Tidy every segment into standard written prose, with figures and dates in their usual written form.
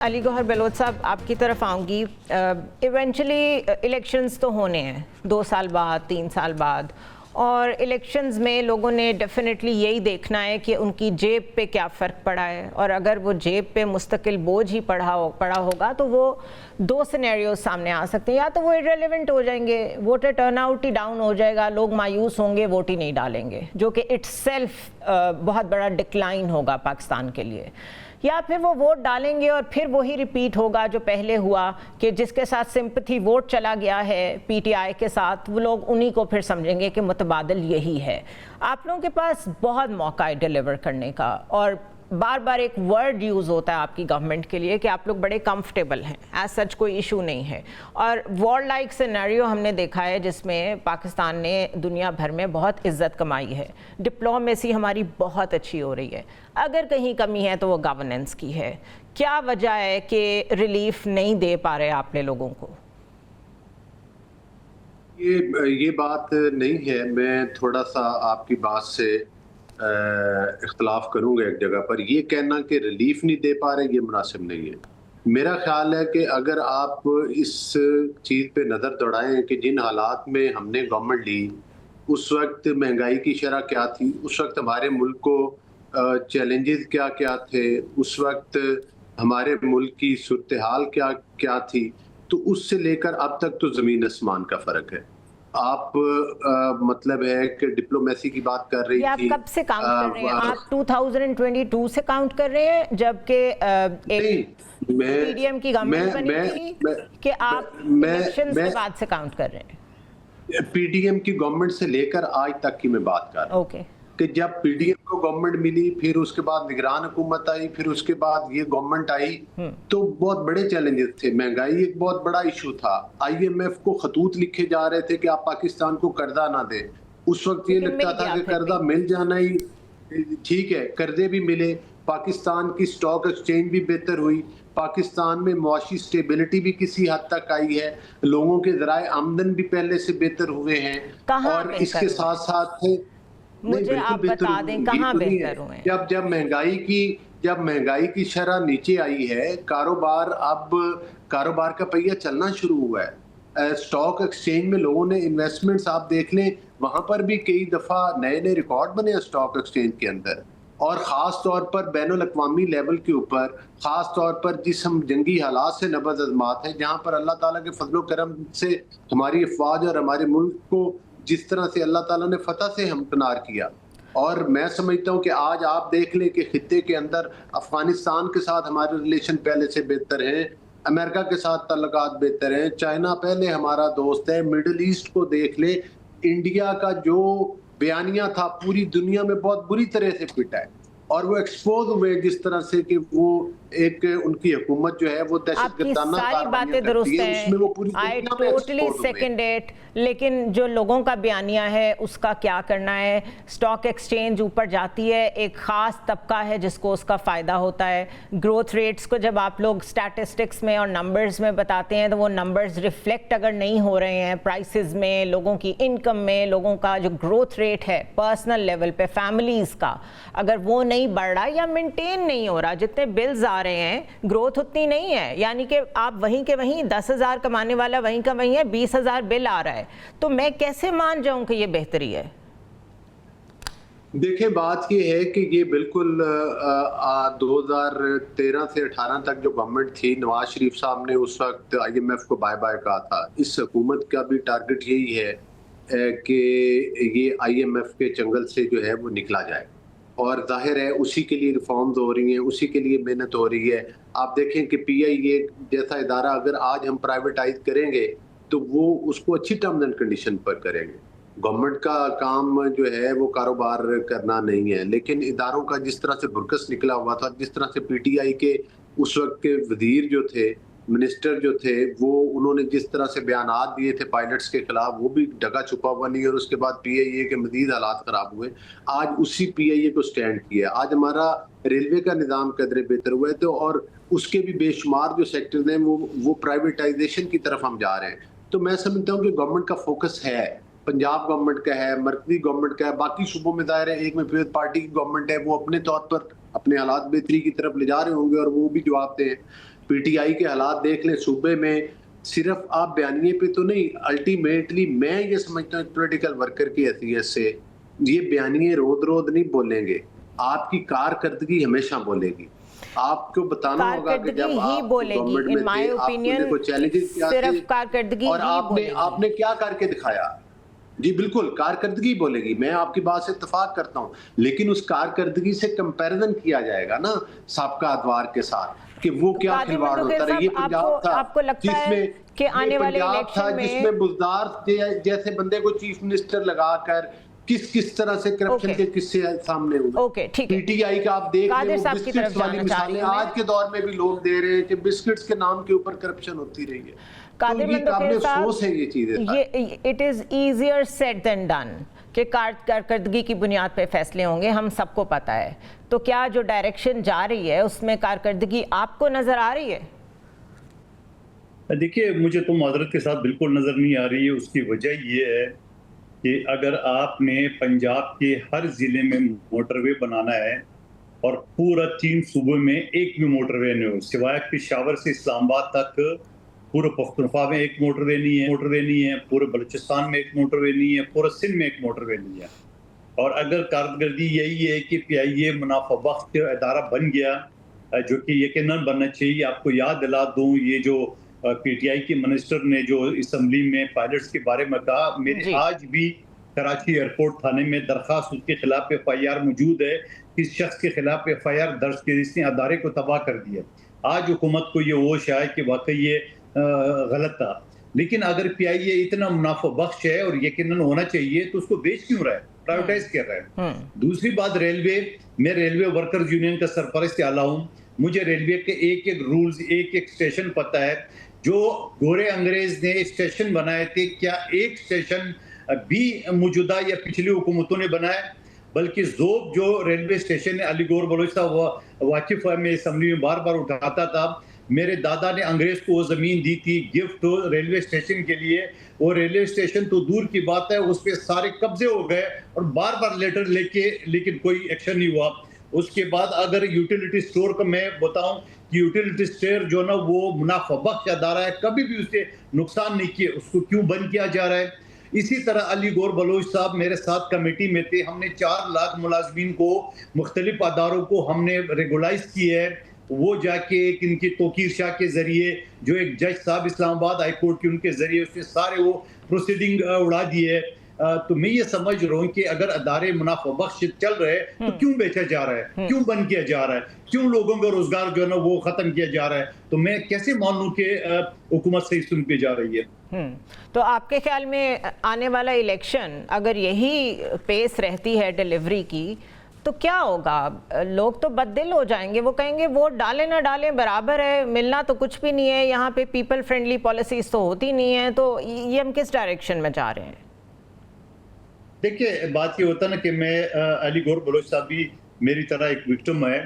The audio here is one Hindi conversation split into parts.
अली गौहर बलोच साहब, आपकी तरफ आऊँगी। इवेंचुअली इलेक्शंस तो होने हैं 2 साल बाद, 3 साल बाद, और इलेक्शंस में लोगों ने डेफिनेटली यही देखना है कि उनकी जेब पे क्या फ़र्क पड़ा है, और अगर वो जेब पे मुस्तकिल बोझ ही पड़ा होगा तो वो 2 सिनेरियोज सामने आ सकते हैं। या तो वो इररिलेवेंट हो जाएंगे, वोटर टर्नआउट ही डाउन हो जाएगा, लोग मायूस होंगे, वोट ही नहीं डालेंगे, जो कि इट्सेल्फ बहुत बड़ा डिक्लाइन होगा पाकिस्तान के लिए। या फिर वो वोट डालेंगे और फिर वही रिपीट होगा जो पहले हुआ कि जिसके साथ सिंपैथी वोट चला गया है पीटीआई के साथ, वो लोग उन्हीं को फिर समझेंगे कि मुतबादिल यही है। आप लोगों के पास बहुत मौका है डिलीवर करने का, और बार बार एक वर्ड यूज़ होता है आपकी गवर्नमेंट के लिए कि आप लोग बड़े कंफर्टेबल हैं, एज सच कोई इशू नहीं है। और वॉर लाइक सिनेरियो हमने देखा है जिसमें पाकिस्तान ने दुनिया भर में बहुत इज्जत कमाई है, डिप्लोमेसी हमारी बहुत अच्छी हो रही है। अगर कहीं कमी है तो वो गवर्नेंस की है। क्या वजह है कि रिलीफ नहीं दे पा रहे आपने लोगों को? ये बात नहीं है। मैं थोड़ा सा आपकी बात से इख्तलाफ करूंगा एक जगह पर। ये कहना कि रिलीफ नहीं दे पा रहे, ये मुनासिब नहीं है। मेरा ख्याल है कि अगर आप इस चीज़ पे नज़र दौड़ाएं कि जिन हालात में हमने गवर्नमेंट ली, उस वक्त महंगाई की शरह क्या थी, उस वक्त हमारे मुल्क को चैलेंजेस क्या क्या थे, उस वक्त हमारे मुल्क की सूरत हाल क्या क्या थी, तो उससे लेकर अब तक तो ज़मीन आसमान का फ़र्क है। आप मतलब है कि डिप्लोमेसी की बात कर रही आप थी। कब से काउंट कर रहे हैं? आप 2022 से काउंट कर रहे हैं, जबकि एक पीडीएम की गवर्नमेंट बनी थी, कि आप इलेक्शंस के बाद से काउंट कर रहे हैं? पीडीएम की गवर्नमेंट से लेकर आज तक की मैं बात कर रहा हूं। ओके। कि जब पीडीएम को गवर्नमेंट मिली, फिर उसके बाद निगरान हुकूमत आई, फिर उसके बाद ये गवर्नमेंट आई, तो बहुत बड़े चैलेंजेस थे। महंगाई एक बहुत बड़ा इशू था। आईएमएफ को खतूत लिखे जा रहे थे कि आप पाकिस्तान को कर्जा ना दे। उस वक्त ये लगता था कि कर्जा मिल जाना ही ठीक है, कर्जे भी मिले, पाकिस्तान की स्टॉक एक्सचेंज भी बेहतर हुई, पाकिस्तान में मुआशी स्टेबिलिटी भी किसी हद तक आई है, लोगों के ज़राए आमदन भी पहले से बेहतर हुए हैं। और इसके साथ साथ मुझे आप बता दें कहाँ बेहतर हुए हैं? जब महंगाई की शरह नीचे आई है, कारोबार का पहिया चलना शुरू हुआ है। स्टॉक एक्सचेंज में लोगों ने इन्वेस्टमेंट्स आप देख लें, वहां पर भी कई दफा नए नए रिकॉर्ड बने हैं स्टॉक एक्सचेंज के अंदर। और ख़ास तौर पर बैनुल अक़वामी लेवल के ऊपर, ख़ास तौर पर जिस हम जंगी हालात से नबज़ आज़मात है, जहाँ पर अल्लाह ताला के फजलो करम से हमारी अफवाज और हमारे मुल्क को जिस तरह से अल्लाह ताला ने फतह से हमकिनार किया, और मैं समझता हूँ कि आज आप देख लें कि खित्ते के अंदर अफगानिस्तान के साथ हमारे रिलेशन पहले से बेहतर हैं, अमेरिका के साथ तल्लुकात बेहतर हैं, चाइना पहले हमारा दोस्त है, मिडल ईस्ट को देख ले, इंडिया का जो बयानिया था पूरी दुनिया में बहुत बुरी तरह से पिटा है, और वो एक्सपोज हुए जिस तरह से कि वो एक उनकी हुकूमत जो है वो दहशतगर्दाना सारी बातें दुरुस्त हैं, उसमें वो पूरी आई टोटली सेकंड इट, लेकिन जो लोगों का बयानिया है उसका क्या करना है? स्टॉक एक्सचेंज ऊपर जाती है, एक ख़ास तबका है जिसको उसका फ़ायदा होता है। ग्रोथ रेट्स को जब आप लोग स्टैटिस्टिक्स में और नंबर्स में बताते हैं तो वो नंबर्स रिफ्लेक्ट अगर नहीं हो रहे हैं प्राइसेस में, लोगों की इनकम में, लोगों का जो ग्रोथ रेट है पर्सनल लेवल पे फैमिलीज़ का, अगर वो नहीं बढ़ रहा या मेंटेन नहीं हो रहा, जितने बिल्स आ रहे हैं ग्रोथ उतनी नहीं है, यानी कि आप वहीं के वहीं 10,000 कमाने वाला वहीं का वहीं है, 20,000 बिल आ रहा है, तो मैं कैसे मान जाऊं कि ये बेहतरी है? देखिए, बात ये है कि ये बिल्कुल 2013 से 18 तक जो गवर्नमेंट थी, नवाज शरीफ साहब ने उस वक्त आईएमएफ को बाय बाय कहा था। इस हुकूमत का भी टारगेट यही है कि ये आईएमएफ के चंगल से जो है वो निकला जाए, और जाहिर है उसी के लिए रिफॉर्म्स हो रही हैं, उसी के लिए मेहनत हो रही है। आप देखें कि पीआईए जैसा इदारा अगर आज हम प्राइवेटाइज करेंगे तो वो उसको अच्छी टर्म्स एंड कंडीशन पर करेंगे। गवर्नमेंट का काम जो है वो कारोबार करना नहीं है, लेकिन इदारों का जिस तरह से बुरकस निकला हुआ था, जिस तरह से पीटीआई के उस वक्त के वजीर जो थे, मिनिस्टर जो थे, वो उन्होंने जिस तरह से बयानात दिए थे पायलट्स के खिलाफ, वो भी ढका छुपा हुआ नहीं, और उसके बाद पीआईए के मजीद हालात खराब हुए। आज उसी पीआईए को स्टैंड किया, आज हमारा रेलवे का निज़ाम कदरे बेहतर हुआ है, तो और उसके भी बेशुमार जो सेक्टर हैं वो प्राइवेटाइजेशन की तरफ हम जा रहे हैं। तो मैं समझता हूँ कि गवर्नमेंट का फोकस है, पंजाब गवर्नमेंट का है, मरकजी गवर्नमेंट का है, बाकी सूबों में दायरा है, एक में फिर पार्टी की गवर्नमेंट है, वो अपने तौर पर अपने हालात बेहतरी की तरफ ले जा रहे होंगे और वो भी जवाब दें। पीटीआई के हालात देख लें सूबे में, सिर्फ आप बयानिए पे तो नहीं, अल्टीमेटली मैं ये समझता हूँ पॉलिटिकल वर्कर की हैसियत से ये बयानिए रोज रोज नहीं बोलेंगे, आपकी कारकर्दगी हमेशा बोलेगी। आपको बताना होगा कि जब आप गवर्नमेंट में थे, आपने कोई चैलेंजेस क्या थे और आपने क्या करके दिखाया। जी बिल्कुल, कारकर्दगी बोलेगी, मैं आपकी बात से इत्तेफाक करता हूँ, लेकिन उस कारकर्दगी से कंपैरिजन किया जाएगा ना साबका अदवार के साथ कि वो क्या खिलवाड़ होता रहा। ये पंजाब था आपको लगता है कि आने वाले इलेक्शन में जिसमें बुज़दार जैसे बंदे को चीफ मिनिस्टर लगाकर किस तरह से करप्शन के किस्से सामने हुए। ओके, ठीक है। पीटीआई का आप देख लें, वो बिस्किट्स वाली मिसालें आज के दौर में भी लोग दे रहे हैं कि बिस्किट्स के नाम के ऊपर करप्शन होती रही है। कादिर मंदोखेर साहब, ये चीजें ये it is easier said than done कि कारकर्दगी की बुनियाद पे फैसले होंगे, हम सबको पता है। तो क्या जो डायरेक्शन जा रही है उसमें कारकर्दगी आपको नजर आ रही है? देखिए, मुझे तो माजरत के साथ बिल्कुल नजर नहीं आ रही है। उसकी वजह ये है कि अगर आपने पंजाब के हर जिले में मोटरवे बनाना है और पूरा 3 सूबों में एक भी मोटरवे नहीं हो, सिवाय पेशावर से इस्लामाबाद तक पूरे पख्तूनख्वा में एक मोटरवे नहीं है, पूरे बलूचिस्तान में एक मोटरवे नहीं है, पूरे सिंध में एक मोटरवे नहीं है। और अगर कारकर्दगी यही है कि PIA मुनाफाबख्श इदारा बन गया, जो कि यकीनन बनना चाहिए। आपको याद दिला दूं, ये जो PTI के मिनिस्टर ने जो असम्बली में पायलट्स के बारे में कहा, मेरे आज भी कराची एयरपोर्ट थाने में दरखास्त उसके खिलाफ FIR मौजूद है, किस शख्स के खिलाफ FIR दर्ज की जिसने अदारे को तबाह कर दिया। आज हुकूमत को ये होश आए कि वाकई ये गलत था। लेकिन अगर PIA इतना मुनाफा बख्श है और यकीनन होना चाहिए तो उसको बेच क्यों रहा है, प्राइवेटाइज कर रहा है। दूसरी बात, रेलवे, मैं रेलवे वर्कर्स यूनियन का सरपरस्त आला हूँ, मुझे रेलवे के एक रूल्स, एक स्टेशन पता है। जो गोरे अंग्रेज ने स्टेशन बनाए थे, क्या एक स्टेशन भी मौजूदा या पिछली हुकूमतों ने बनाया? बल्कि ज़ोब जो रेलवे स्टेशन है, अलीगौर बलोच साहब वाकिफ है, मैं असम्बली में बार बार उठाता था, मेरे दादा ने अंग्रेज को वो ज़मीन दी थी गिफ्ट रेलवे स्टेशन के लिए। वो रेलवे स्टेशन तो दूर की बात है, उस पर सारे कब्जे हो गए और बार बार लेटर लेके, लेकिन कोई एक्शन नहीं हुआ। उसके बाद अगर यूटिलिटी स्टोर का मैं बताऊं कि यूटिलिटी स्टोर जो ना वो मुनाफा बख्श अदारा है, कभी भी उसे नुकसान नहीं किए, उसको क्यों बंद किया जा रहा है? इसी तरह अली गौर बलोच साहब मेरे साथ कमेटी में थे, हमने 4 लाख मुलाजमीन को मुख्तलिफ अदारों को हमने रेगुलाइज किया है। वो जाके एक इनकी तोकीर शाह के जरिए, जो एक जज साहब इस्लामाबाद हाई कोर्ट के, उनके जरिए उसने सारे वो प्रोसीडिंग उड़ा दिए है। तो मैं ये समझ रहा हूँ कि अगर अदारे मुनाफा बख्श चल रहे हैं तो क्यों बेचा जा रहा है, क्यों बंद किया जा रहा है, क्यों लोगों का रोजगार जो है ना वो खत्म किया जा रहा है? तो मैं कैसे मानूं कि हुकूमत सही सुन के जा रही है? तो आपके ख्याल में आने वाला इलेक्शन अगर यही पेस रहती है डिलीवरी की तो क्या होगा? लोग तो बददिल हो जाएंगे, वो कहेंगे वोट डालें ना डालें बराबर है, मिलना तो कुछ भी नहीं है, यहाँ पे पीपल फ्रेंडली पॉलिसीज तो होती नहीं है, तो ये हम किस डायरेक्शन में जा रहे हैं? देखिए, बात ये होता ना कि मैं अली गौर बलोच साहब भी मेरी तरह एक विक्टिम है।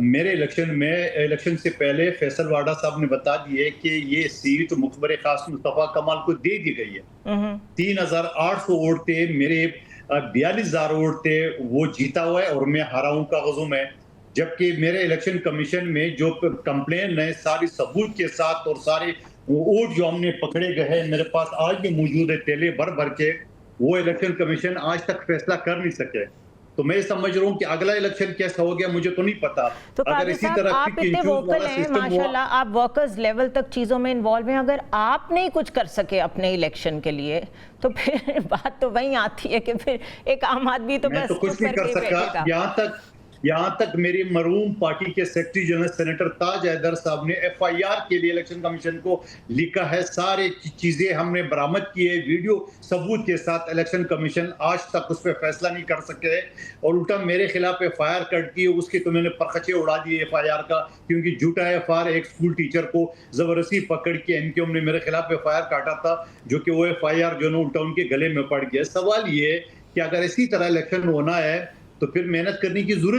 मेरे इलेक्शन से पहले फैसल वाडा साहब ने बता दिए कि ये सीट मुखबर खास मुस्तफा कमाल को दे दी गई है। 3800 वोट थे, मेरे 42,000 वोट थे, वो जीता हुआ है और मैं हारा हूं कागजों में। जबकि मेरे इलेक्शन कमीशन में जो कंप्लेन है सारी सबूत के साथ और सारे वोट जो हमने पकड़े गए हैं मेरे पास आज भी मौजूद है, तेले भर भर के। वो इलेक्शन कमीशन आज तक फैसला कर नहीं सके। तो मैं समझ रहा हूँ कि अगला इलेक्शन कैसा हो गया मुझे तो नहीं पता। तो अगर इसी तरह आप इतने वोकल हैं माशाल्लाह, आप वर्कर्स लेवल तक चीजों में इन्वॉल्व हैं, अगर आप नहीं कुछ कर सके अपने इलेक्शन के लिए तो फिर बात तो वहीं आती है कि फिर एक आम आदमी तो बस कुछ नहीं कर सका। यहाँ तक मेरी मरहूम पार्टी के सेक्रेटरी जनरल सेनेटर ताज हैदर साहब ने FIR के लिए इलेक्शन कमीशन को लिखा है, सारे चीजें हमने बरामद की है वीडियो सबूत के साथ। इलेक्शन कमीशन आज तक उस पर फैसला नहीं कर सके और उल्टा मेरे खिलाफ FIR कट की, उसके तो मैंने परखचे उड़ा दिए FIR का, क्योंकि झूठा FIR एक स्कूल टीचर को जबरदस्ती पकड़ के MQM ने मेरे खिलाफ FIR काटा था, जो कि वो FIR जो है उल्टा उनके गले में पड़ गया। सवाल ये है कि अगर इसी तरह इलेक्शन होना है तो फिर मेहनत करने की जरूरत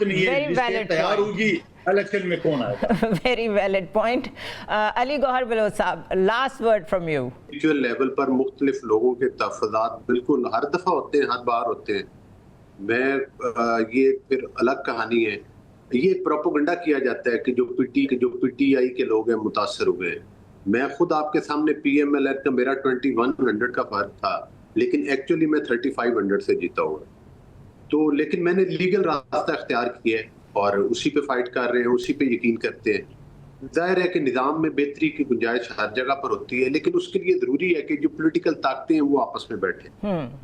नहीं है, तैयार होगी इलेक्शन में कौन आएगा? Very valid point. Ali Gohar Baloch साहब, लास्ट वर्ड फ्रॉम यू। जो लेवल पर मुख्तलिफ लोगों के तफज़ात बिल्कुल हर दफा होते हैं, हर बार होते हैं। मैं ये फिर अलग कहानी है ये प्रोपोगंडा किया जाता है कि जो पीटीआई के लोग हैं मुतासर हुए। मैं खुद आपके सामने पीएमएल का मेरा 2100 का फर्क था, लेकिन एक्चुअली मैं 3500 से जीता हुआ। तो लेकिन मैंने लीगल रास्ता इख्तियार किया है और उसी पे फाइट कर रहे हैं, उसी पे यकीन करते हैं। जाहिर है कि निज़ाम में बेहतरी की गुंजाइश हर जगह पर होती है, लेकिन उसके लिए ज़रूरी है कि जो पॉलिटिकल ताकतें हैं वो आपस में बैठे,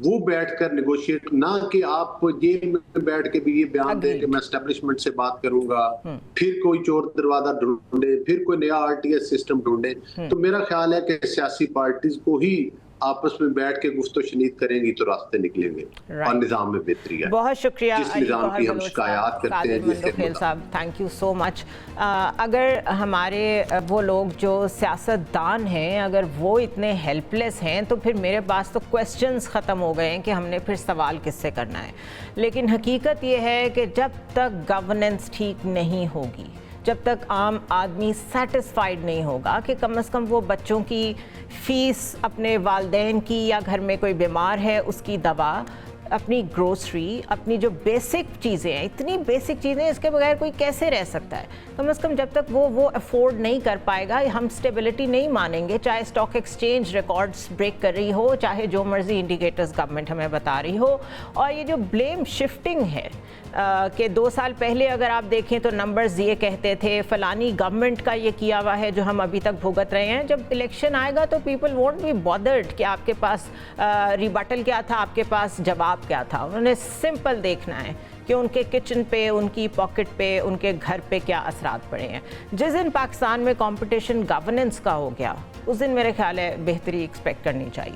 वो बैठकर नेगोशिएट, ना कि आप जेल में बैठ के भी ये बयान दें कि मैं एस्टेब्लिशमेंट से बात करूंगा, फिर कोई चोर दरवाजा ढूंढे, फिर कोई नया आरटीएस सिस्टम ढूंढे। तो मेरा ख्याल है कि सियासी पार्टीज को ही आपस में बैठ के गुफ्तशनीद करेंगी तो रास्ते निकलेंगे और निज़ाम में बेहतरी है। बहुत शुक्रिया जिस निज़ाम की हम शिकायत करते हैं, मंडोखेल साहब, थैंक यू सो मच। अगर हमारे वो लोग जो सियासतदान हैं अगर वो इतने हेल्पलेस हैं तो फिर मेरे पास तो क्वेश्चंस ख़त्म हो गए हैं कि हमने फिर सवाल किससे करना है। लेकिन हकीकत ये है कि जब तक गवर्नेंस ठीक नहीं होगी, जब तक आम आदमी सेटिस्फाइड नहीं होगा कि कम से कम वो बच्चों की फ़ीस, अपने वालदैन की, या घर में कोई बीमार है उसकी दवा, अपनी ग्रोसरी, अपनी जो बेसिक चीज़ें हैं, इतनी बेसिक चीज़ें, इसके बगैर कोई कैसे रह सकता है? कम से कम जब तक वो अफोर्ड नहीं कर पाएगा, हम स्टेबिलिटी नहीं मानेंगे, चाहे स्टॉक एक्सचेंज रिकॉर्ड्स ब्रेक कर रही हो, चाहे जो मर्जी इंडिकेटर्स गवर्नमेंट हमें बता रही हो। और ये जो ब्लेम शिफ्टिंग है कि 2 साल पहले अगर आप देखें तो नंबर्स ये कहते थे फलानी गवर्नमेंट का ये किया हुआ है जो हम अभी तक भुगत रहे हैं। जब इलेक्शन आएगा तो पीपल वोंट बी बॉदर्ड कि आपके पास रिबटल क्या था, आपके पास जवाब क्या था। उन्होंने सिंपल देखना है कि उनके किचन पे, उनकी पॉकेट पे, उनके घर पे क्या असरात पड़े हैं। जिस दिन पाकिस्तान में कंपटीशन गवर्नेंस का हो गया, उस दिन मेरे ख्याल है बेहतरी एक्सपेक्ट करनी चाहिए।